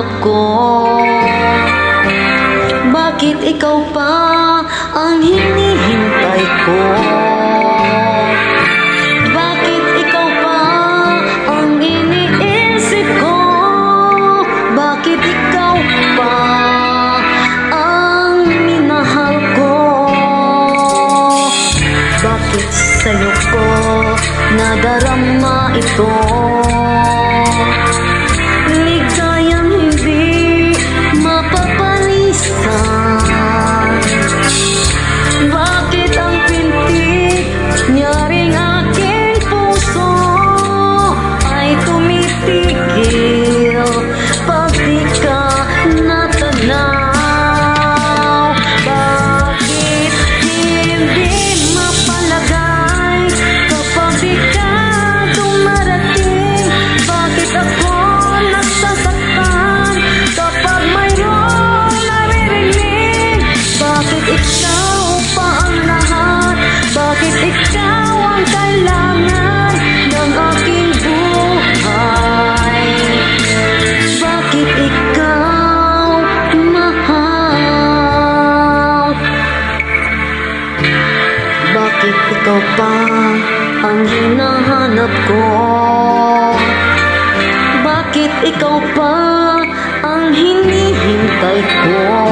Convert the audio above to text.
hinahanap ko? Bakit ikaw pa ang hinihintay ko? Bakit ikaw pa ang iniisip ko? Bakit ikaw pa ang minahal ko? Bakit sa'yo ko nadarama ito? Ligayang hindi mapapalisan. Bakit ang pintig nyaring aking puso ay tumitigil pag di ka natanaw? Bakit hindi mapalagay kapag di ka dumarating? Bakit ako nagsasaktan kapag mayroong naririnig? Bakit ikaw pa ang lahat? Bakit ikaw ang kailangan ng aking buhay? Bakit ikaw mahal? Bakit ikaw pa ang hinahanap ko? Bakit ikaw pa ang hinihintay ko?